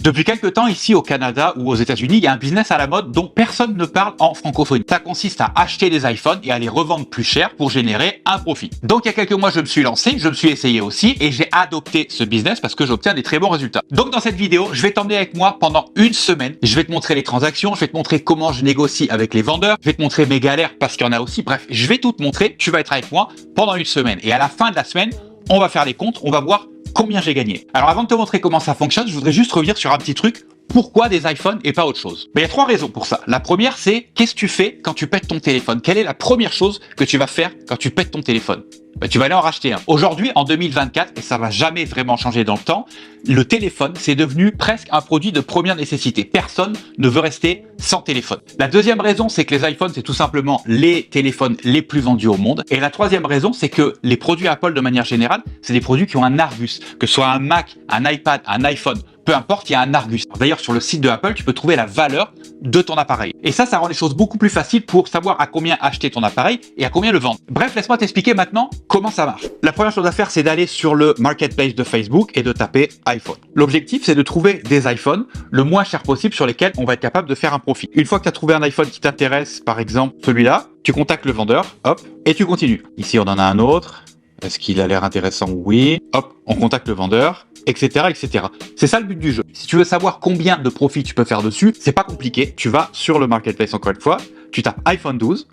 Depuis quelques temps, ici au Canada ou aux États-Unis, il y a un business à la mode dont personne ne parle en francophonie. Ça consiste à acheter des iPhones et à les revendre plus cher pour générer un profit. Donc il y a quelques mois, je me suis lancé, je me suis essayé aussi et j'ai adopté ce business parce que j'obtiens des très bons résultats. Donc dans cette vidéo, je vais t'emmener avec moi pendant une semaine. Je vais te montrer les transactions, je vais te montrer comment je négocie avec les vendeurs, je vais te montrer mes galères parce qu'il y en a aussi. Bref, je vais tout te montrer. Tu vas être avec moi pendant une semaine et à la fin de la semaine, on va faire les comptes, on va voir combien j'ai gagné. Alors avant de te montrer comment ça fonctionne, je voudrais juste revenir sur un petit truc. Pourquoi des iPhones et pas autre chose? Il y a 3 raisons pour ça. La première, c'est qu'est-ce que tu fais quand tu pètes ton téléphone? Quelle est la première chose que tu vas faire quand tu pètes ton téléphone? Tu vas aller en racheter un. Aujourd'hui, en 2024, et ça va jamais vraiment changer dans le temps, le téléphone, c'est devenu presque un produit de première nécessité. Personne ne veut rester sans téléphone. La deuxième raison, c'est que les iPhones, c'est tout simplement les téléphones les plus vendus au monde. Et la troisième raison, c'est que les produits Apple, de manière générale, c'est des produits qui ont un Argus. Que ce soit un Mac, un iPad, un iPhone, peu importe, il y a un Argus. D'ailleurs, sur le site de Apple, tu peux trouver la valeur de ton appareil. Et ça rend les choses beaucoup plus faciles pour savoir à combien acheter ton appareil et à combien le vendre. Bref, laisse-moi t'expliquer maintenant comment ça marche. La première chose à faire, c'est d'aller sur le marketplace de Facebook et de taper iPhone. L'objectif, c'est de trouver des iPhones le moins cher possible sur lesquels on va être capable de faire un profit. Une fois que tu as trouvé un iPhone qui t'intéresse, par exemple celui-là, tu contactes le vendeur, hop, et tu continues. Ici, on en a un autre. Est-ce qu'il a l'air intéressant? Oui. Hop, on contacte le vendeur, etc., etc. C'est ça le but du jeu. Si tu veux savoir combien de profit tu peux faire dessus, c'est pas compliqué. Tu vas sur le marketplace encore une fois, tu tapes iPhone 12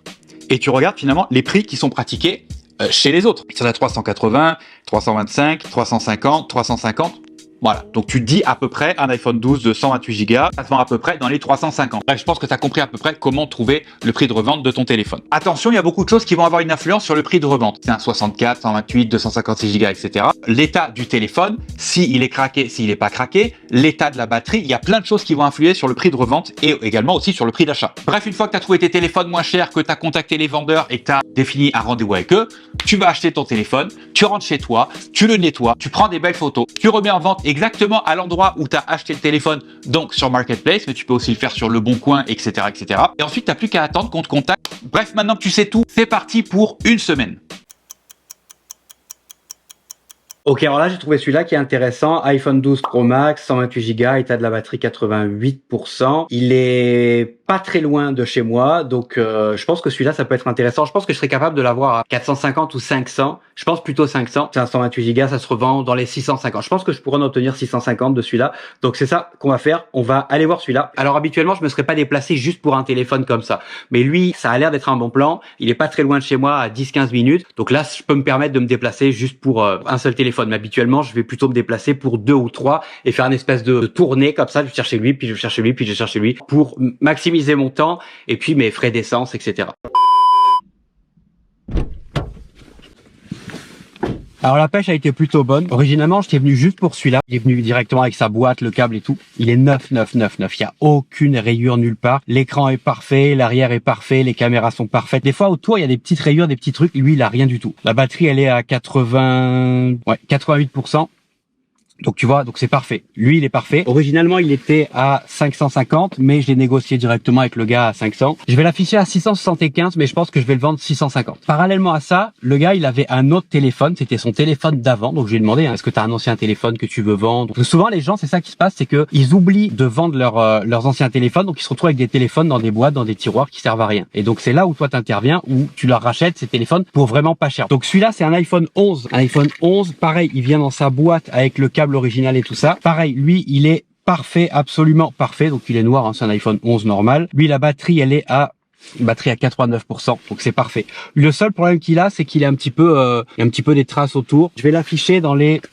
et tu regardes finalement les prix qui sont pratiqués chez les autres. Il y en a 380, 325, 350, 350. Voilà, donc tu te dis à peu près un iPhone 12 de 128 Go, ça se vend à peu près dans les 350. Bref, je pense que tu as compris à peu près comment trouver le prix de revente de ton téléphone. Attention, il y a beaucoup de choses qui vont avoir une influence sur le prix de revente. C'est un 64, 128, 256 Go, etc. L'état du téléphone, s'il est craqué, s'il n'est pas craqué, l'état de la batterie, il y a plein de choses qui vont influer sur le prix de revente et également aussi sur le prix d'achat. Bref, une fois que tu as trouvé tes téléphones moins chers, que tu as contacté les vendeurs et que tu as défini un rendez-vous avec eux, tu vas acheter ton téléphone, tu rentres chez toi, tu le nettoies, tu prends des belles photos, tu remets en vente exactement à l'endroit où tu as acheté le téléphone, donc sur Marketplace, mais tu peux aussi le faire sur Le Bon Coin, etc., etc. Et ensuite, tu n'as plus qu'à attendre qu'on te contacte. Bref, maintenant que tu sais tout, c'est parti pour une semaine. Ok, alors là, j'ai trouvé celui-là qui est intéressant. iPhone 12 Pro Max, 128 Go, état de la batterie 88%. Il est pas très loin de chez moi, donc je pense que celui-là, ça peut être intéressant. Je pense que je serais capable de l'avoir à 450 ou 500. Je pense plutôt 500. C'est un 128 Go, ça se revend dans les 650. Je pense que je pourrais en obtenir 650 de celui-là. Donc c'est ça qu'on va faire. On va aller voir celui-là. Alors habituellement, je me serais pas déplacé juste pour un téléphone comme ça. Mais lui, ça a l'air d'être un bon plan. Il est pas très loin de chez moi, à 10-15 minutes. Donc là, je peux me permettre de me déplacer juste pour un seul téléphone. Mais habituellement, je vais plutôt me déplacer pour 2 ou 3 et faire une espèce de tournée comme ça. Je vais chercher lui, puis je vais chercher lui, puis je vais chercher lui pour maximiser mon temps et puis mes frais d'essence, etc. Alors la pêche a été plutôt bonne. Originalement, j'étais venu juste pour celui-là. Il est venu directement avec sa boîte, le câble et tout. Il est neuf. Il n'y a aucune rayure nulle part. L'écran est parfait, l'arrière est parfait, les caméras sont parfaites. Des fois, autour, il y a des petites rayures, des petits trucs. Lui, il a rien du tout. La batterie, elle est à 88%. Donc tu vois, donc c'est parfait. Lui, il est parfait. Originalement, il était à 550, mais je l'ai négocié directement avec le gars à 500. Je vais l'afficher à 675, mais je pense que je vais le vendre 650. Parallèlement à ça, le gars, il avait un autre téléphone. C'était son téléphone d'avant. Donc je lui ai demandé, est-ce que tu as un ancien téléphone que tu veux vendre? Parce que souvent, les gens, c'est ça qui se passe, c'est que ils oublient de vendre leurs anciens téléphones. Donc ils se retrouvent avec des téléphones dans des boîtes, dans des tiroirs qui servent à rien. Et donc c'est là où toi t'interviens, où tu leur rachètes ces téléphones pour vraiment pas cher. Donc celui-là, c'est un iPhone 11. Un iPhone 11, pareil, il vient dans sa boîte avec le câble original et tout ça. Pareil, lui, il est parfait, absolument parfait. Donc il est noir, hein, c'est un iPhone 11 normal. Lui, la batterie, elle est à 89%, donc c'est parfait. Le seul problème qu'il a, c'est qu'il est un petit peu des traces autour. Je vais l'afficher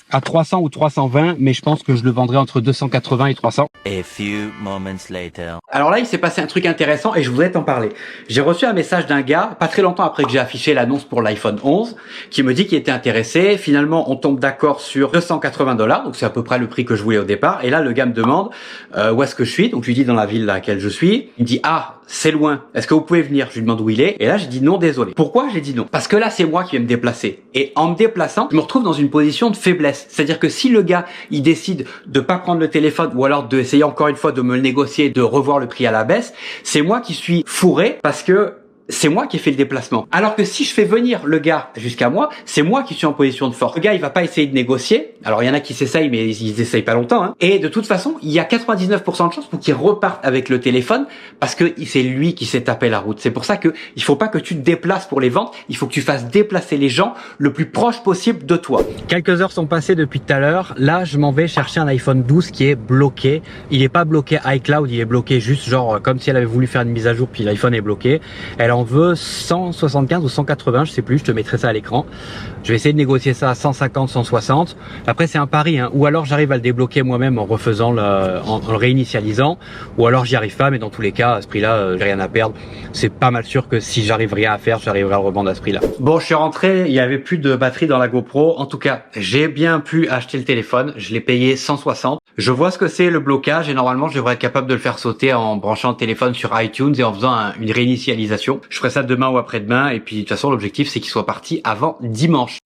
à 300 ou 320, mais je pense que je le vendrai entre 280 et 300. A few moments later. Alors là, il s'est passé un truc intéressant et je voudrais t'en parler. J'ai reçu un message d'un gars, pas très longtemps après que j'ai affiché l'annonce pour l'iPhone 11, qui me dit qu'il était intéressé. Finalement, on tombe d'accord sur $280, donc c'est à peu près le prix que je voulais au départ. Et là, le gars me demande où est-ce que je suis. Donc je lui dis dans la ville dans laquelle je suis. Il me dit c'est loin. Est-ce que vous pouvez venir? Je lui demande où il est. Et là, j'ai dit non, désolé. Pourquoi j'ai dit non? Parce que là, c'est moi qui vais me déplacer. Et en me déplaçant, je me retrouve dans une position de faiblesse. C'est-à-dire que si le gars, il décide de pas prendre le téléphone ou alors d'essayer encore une fois de me le négocier, de revoir le prix à la baisse, c'est moi qui suis fourré parce que c'est moi qui ai fait le déplacement. Alors que si je fais venir le gars jusqu'à moi, c'est moi qui suis en position de force. Le gars, il va pas essayer de négocier. Alors, il y en a qui s'essayent, mais ils essayent pas longtemps. Hein. Et de toute façon, il y a 99% de chances pour qu'il reparte avec le téléphone parce que c'est lui qui s'est tapé la route. C'est pour ça que il faut pas que tu te déplaces pour les ventes. Il faut que tu fasses déplacer les gens le plus proche possible de toi. Quelques heures sont passées depuis tout à l'heure. Là, je m'en vais chercher un iPhone 12 qui est bloqué. Il est pas bloqué iCloud, il est bloqué juste genre comme si elle avait voulu faire une mise à jour puis l'iPhone est bloqué. Elle en veut 175 ou 180, je sais plus, je te mettrai ça à l'écran. Je vais essayer de négocier ça à 150, 160. Après c'est un pari, hein. Ou alors j'arrive à le débloquer moi-même en refaisant en le réinitialisant, ou alors j'y arrive pas, mais dans tous les cas, à ce prix-là, j'ai rien à perdre. C'est pas mal sûr que si j'arrive rien à faire, j'arriverai à le revendre à ce prix-là. Bon, je suis rentré, il y avait plus de batterie dans la GoPro. En tout cas, j'ai bien pu acheter le téléphone. Je l'ai payé 160. Je vois ce que c'est le blocage et normalement, je devrais être capable de le faire sauter en branchant le téléphone sur iTunes et en faisant une réinitialisation. Je ferai ça demain ou après-demain et puis de toute façon, l'objectif, c'est qu'il soit parti avant dimanche.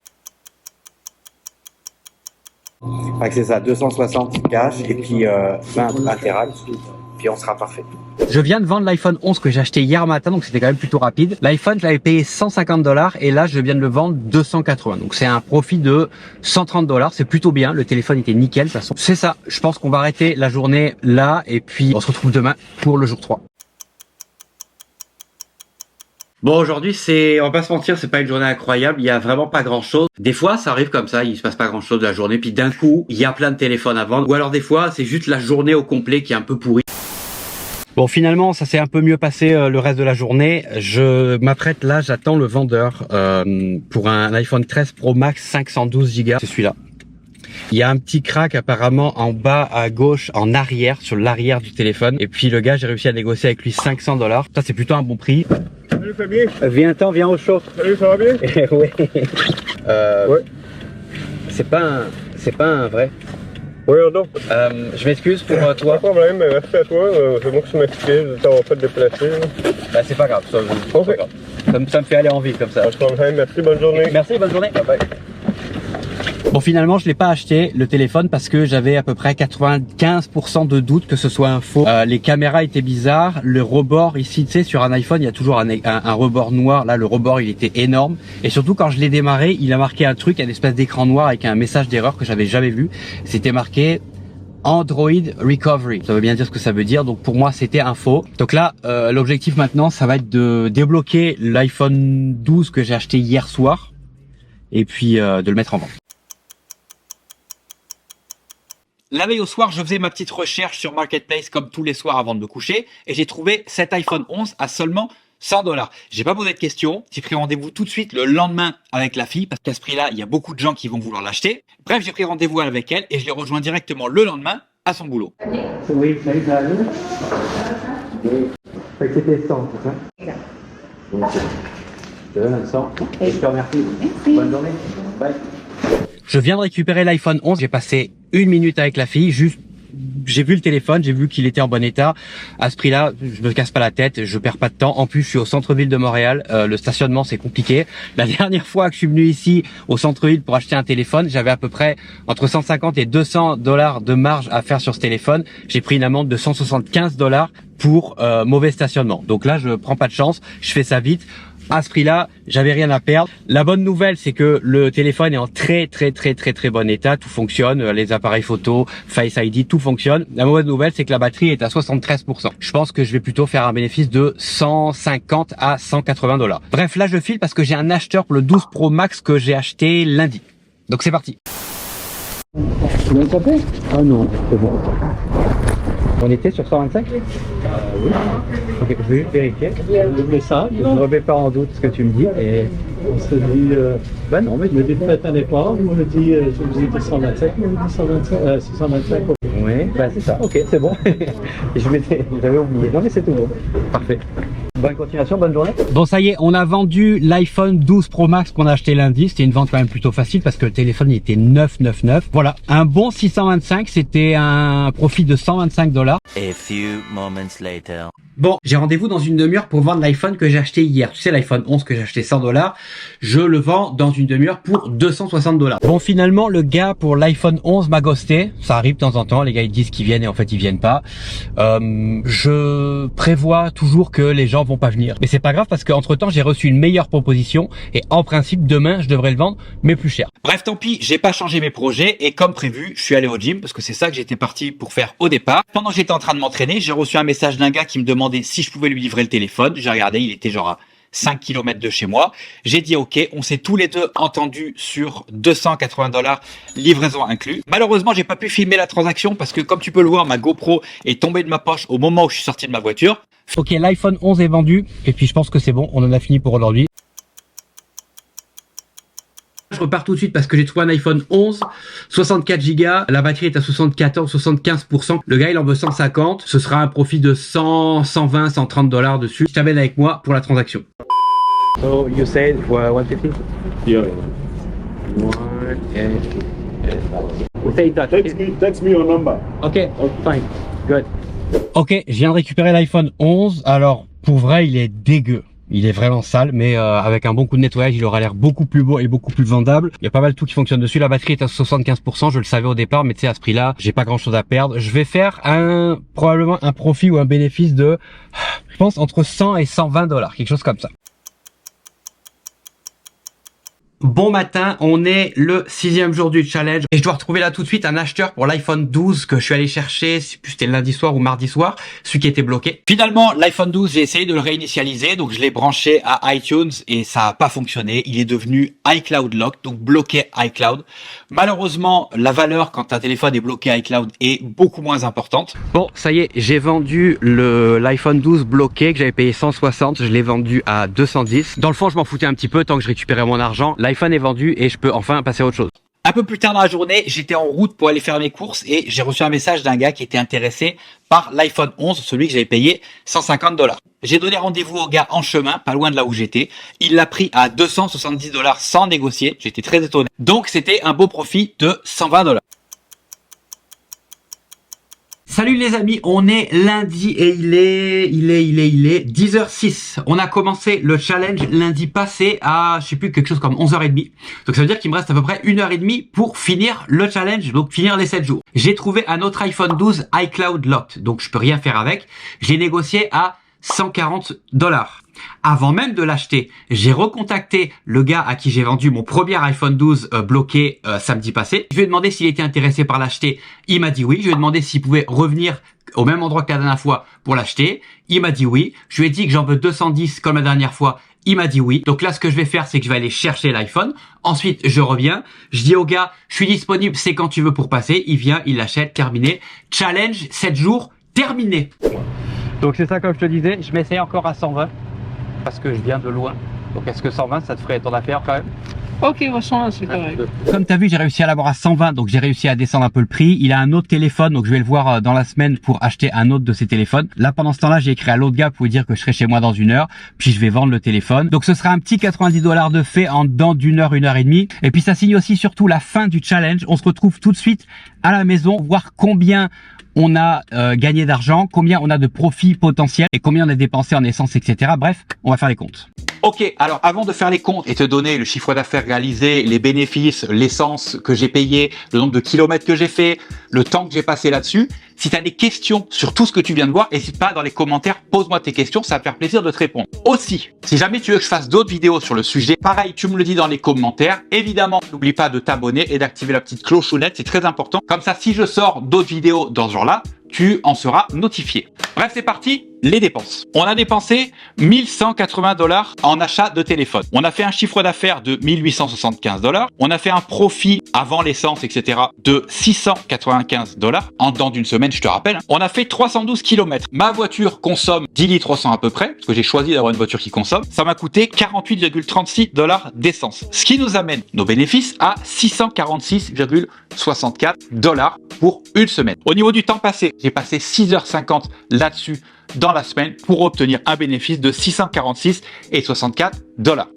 C'est ça, 260 cash et puis 20 interact, puis on sera parfait. Je viens de vendre l'iPhone 11 que j'ai acheté hier matin, donc c'était quand même plutôt rapide. L'iPhone, je l'avais payé 150 $ et là, je viens de le vendre 280. Donc c'est un profit de 130 $. C'est plutôt bien. Le téléphone était nickel de toute façon. C'est ça. Je pense qu'on va arrêter la journée là et puis on se retrouve demain pour le jour 3. Bon, aujourd'hui, on va pas se mentir, c'est pas une journée incroyable, il y a vraiment pas grand chose. Des fois, ça arrive comme ça, il se passe pas grand chose de la journée, puis d'un coup, il y a plein de téléphones à vendre. Ou alors des fois, c'est juste la journée au complet qui est un peu pourrie. Bon, finalement, ça s'est un peu mieux passé le reste de la journée. Je m'apprête là, j'attends le vendeur pour un iPhone 13 Pro Max 512 Go. C'est celui-là. Il y a un petit crack apparemment en bas à gauche, en arrière, sur l'arrière du téléphone. Et puis le gars, j'ai réussi à négocier avec lui 500 $. Ça, c'est plutôt un bon prix. Salut Fabien. Viens-t'en, viens au chaud. Salut, ça va bien? Oui. Ouais. C'est pas un vrai. Oui, donc. Je m'excuse pour Pas toi. de problème, merci à toi. C'est moi qui m'excuse de t'avoir fait déplacer. Bah, c'est pas grave, ça, c'est pas grave. Ça me fait aller en ville comme ça. Pas de problème, merci, bonne journée. Merci, bonne journée. Bye bye. Bon, finalement, je l'ai pas acheté le téléphone parce que j'avais à peu près 95% de doute que ce soit un faux. Les caméras étaient bizarres. Le rebord ici, tu sais, sur un iPhone, il y a toujours un rebord noir. Là, le rebord, il était énorme. Et surtout, quand je l'ai démarré, il a marqué un truc, une espèce d'écran noir avec un message d'erreur que j'avais jamais vu. C'était marqué Android Recovery. Ça veut bien dire ce que ça veut dire. Donc pour moi, c'était un faux. Donc là, l'objectif maintenant, ça va être de débloquer l'iPhone 12 que j'ai acheté hier soir et puis de le mettre en vente. La veille au soir, je faisais ma petite recherche sur Marketplace comme tous les soirs avant de me coucher et j'ai trouvé cet iPhone 11 à seulement 100 $. J'ai pas posé de questions. J'ai pris rendez-vous tout de suite le lendemain avec la fille parce qu'à ce prix-là, il y a beaucoup de gens qui vont vouloir l'acheter. Bref, j'ai pris rendez-vous avec elle et je l'ai rejoint directement le lendemain à son boulot. Oui, salut, ça va bien? Oui. C'était 100, c'est ça? Ok. Je te donne un 100. Et je te remercie. Merci. Bonne journée. Bye. Je viens de récupérer l'iPhone 11. J'ai passé 1 minute avec la fille. Juste, j'ai vu le téléphone, j'ai vu qu'il était en bon état. À ce prix-là, je me casse pas la tête, je perds pas de temps. En plus, je suis au centre-ville de Montréal. Le stationnement, c'est compliqué. La dernière fois que je suis venu ici au centre-ville pour acheter un téléphone, j'avais à peu près entre 150 et 200 $ de marge à faire sur ce téléphone. J'ai pris une amende de 175 $ pour mauvais stationnement. Donc là, je prends pas de chance. Je fais ça vite. À ce prix-là, j'avais rien à perdre. La bonne nouvelle, c'est que le téléphone est en très bon état. Tout fonctionne, les appareils photo, Face ID, tout fonctionne. La mauvaise nouvelle, c'est que la batterie est à 73%. Je pense que je vais plutôt faire un bénéfice de 150 à 180 $. Bref, là, je file parce que j'ai un acheteur pour le 12 Pro Max que j'ai acheté lundi. Donc c'est parti. Tu viens de taper? Ah non, c'est bon. On était sur 125? Oui. Ok, je vais juste vérifier. Double ça. Je ne remets pas en doute ce que tu me dis. Et On se dit, ben non, mais je me dis faites un effort. Vous me dites, je vous ai dit 125, vous me dites 125, 625. oui, ben c'est ça. Ok, c'est bon. J'avais oublié. Non mais c'est tout bon. Parfait. Bonne continuation, bonne journée. Bon, ça y est, on a vendu l'iPhone 12 Pro Max qu'on a acheté lundi. C'était une vente quand même plutôt facile parce que le téléphone il était 999. Voilà, un bon 625, c'était un profit de 125 $. A few moments later. Bon, j'ai rendez-vous dans une demi-heure pour vendre l'iPhone que j'ai acheté hier. Tu sais, l'iPhone 11 que j'ai acheté $100, je le vends dans une demi-heure pour $260. Bon, finalement, le gars pour l'iPhone 11 m'a ghosté. Ça arrive de temps en temps, les gars ils disent qu'ils viennent et en fait ils viennent pas. Je prévois toujours que les gens vont pas venir. Mais c'est pas grave parce qu'entre temps, j'ai reçu une meilleure proposition et en principe, demain, je devrais le vendre, mais plus cher. Bref, tant pis, j'ai pas changé mes projets et comme prévu, je suis allé au gym parce que c'est ça que j'étais parti pour faire au départ. Pendant que j'étais en train de m'entraîner, j'ai reçu un message d'un gars qui me demandait si je pouvais lui livrer le téléphone. J'ai regardé, il était genre à 5 km de chez moi. J'ai dit ok, on s'est tous les deux entendus sur $280, livraison inclus. Malheureusement, j'ai pas pu filmer la transaction parce que comme tu peux le voir, ma GoPro est tombée de ma poche au moment où je suis sorti de ma voiture. Ok, l'iPhone 11 est vendu et puis je pense que c'est bon, on en a fini pour aujourd'hui. Je repars tout de suite parce que j'ai trouvé un iPhone 11, 64 Go, la batterie est à 74-75%, le gars il en veut 150, ce sera un profit de 100, 120, 130 $. Dessus. Je t'amène avec moi pour la transaction. So you said 150? Yeah. 150. We say that. Text me your number. Ok, fine, good. Ok, je viens de récupérer l'iPhone 11, alors pour vrai il est dégueu. Il est vraiment sale, mais avec un bon coup de nettoyage, il aura l'air beaucoup plus beau et beaucoup plus vendable. Il y a pas mal de tout qui fonctionne dessus. La batterie est à 75%, je le savais au départ, mais tu sais, à ce prix-là, j'ai pas grand-chose à perdre. Je vais faire probablement un profit ou un bénéfice de, je pense, entre 100 et 120 $, quelque chose comme ça. Bon matin, on est le 6e jour du challenge et je dois retrouver là tout de suite un acheteur pour l'iPhone 12 que je suis allé chercher, je sais plus c'était lundi soir ou mardi soir, celui qui était bloqué. Finalement, l'iPhone 12, j'ai essayé de le réinitialiser, donc je l'ai branché à iTunes et ça a pas fonctionné. Il est devenu iCloud Lock, donc bloqué iCloud. Malheureusement, la valeur quand un téléphone est bloqué iCloud est beaucoup moins importante. Bon, ça y est, j'ai vendu l'iPhone 12 bloqué que j'avais payé 160, je l'ai vendu à 210. Dans le fond, je m'en foutais un petit peu tant que je récupérais mon argent. L'iPhone est vendu et je peux enfin passer à autre chose. Un peu plus tard dans la journée, j'étais en route pour aller faire mes courses et j'ai reçu un message d'un gars qui était intéressé par l'iPhone 11, celui que j'avais payé 150 $. J'ai donné rendez-vous au gars en chemin, pas loin de là où j'étais. Il l'a pris à 270 $ sans négocier. J'étais très étonné. Donc c'était un beau profit de 120 $. Salut les amis, on est lundi et il est 10h06. On a commencé le challenge lundi passé à, je sais plus, quelque chose comme 11h30. Donc ça veut dire qu'il me reste à peu près 1h30 pour finir le challenge, donc finir les 7 jours. J'ai trouvé un autre iPhone 12 iCloud Locked, donc je peux rien faire avec. J'ai négocié à 140 $. Avant même de l'acheter, j'ai recontacté le gars à qui j'ai vendu mon premier iPhone 12 bloqué samedi passé. Je lui ai demandé s'il était intéressé par l'acheter. Il m'a dit oui. Je lui ai demandé s'il pouvait revenir au même endroit que la dernière fois pour l'acheter. Il m'a dit oui. Je lui ai dit que j'en veux 210 comme la dernière fois. Il m'a dit oui. Donc là, ce que je vais faire, c'est que je vais aller chercher l'iPhone. Ensuite, je reviens. Je dis au gars, je suis disponible, c'est quand tu veux pour passer. Il vient, il l'achète, terminé. Challenge 7 jours, terminé. Donc c'est ça comme je te disais. Je m'essaye encore à 120. Parce que je viens de loin. Donc est-ce que 120 ça te ferait ton affaire quand même? Ok, 120 c'est correct. Comme tu as vu, j'ai réussi à l'avoir à 120, donc j'ai réussi à descendre un peu le prix. Il a un autre téléphone, donc je vais le voir dans la semaine pour acheter un autre de ses téléphones. Là, pendant ce temps-là, j'ai écrit à l'autre gars pour lui dire que je serai chez moi dans 1 heure, puis je vais vendre le téléphone. Donc ce sera un petit 90 $ de fait en dedans d'1 heure, 1 heure et demie. Et puis ça signe aussi surtout la fin du challenge. On se retrouve tout de suite à la maison, voir combien on a gagné d'argent, combien on a de profits potentiels et combien on a dépensé en essence, etc. Bref, on va faire les comptes. Ok, alors avant de faire les comptes et te donner le chiffre d'affaires réalisé, les bénéfices, l'essence que j'ai payé, le nombre de kilomètres que j'ai fait, le temps que j'ai passé là-dessus, si tu as des questions sur tout ce que tu viens de voir, n'hésite pas dans les commentaires, pose-moi tes questions, ça va me faire plaisir de te répondre. Aussi, si jamais tu veux que je fasse d'autres vidéos sur le sujet, pareil, tu me le dis dans les commentaires. Évidemment, n'oublie pas de t'abonner et d'activer la petite clochonnette, c'est très important. Comme ça, si je sors d'autres vidéos dans ce genre-là, tu en seras notifié. Bref, c'est parti, les dépenses. On a dépensé 1180 $ en achat de téléphone. On a fait un chiffre d'affaires de 1875 $. On a fait un profit avant l'essence, etc. de 695 $ en dedans d'une semaine, je te rappelle. On a fait 312 km. Ma voiture consomme 10 litres au 100 à peu près, parce que j'ai choisi d'avoir une voiture qui consomme. Ça m'a coûté 48,36 $ d'essence. Ce qui nous amène nos bénéfices à 646,64 $ pour une semaine. Au niveau du temps passé, j'ai passé 6h50 là-dessus dans la semaine pour obtenir un bénéfice de 646,64 $.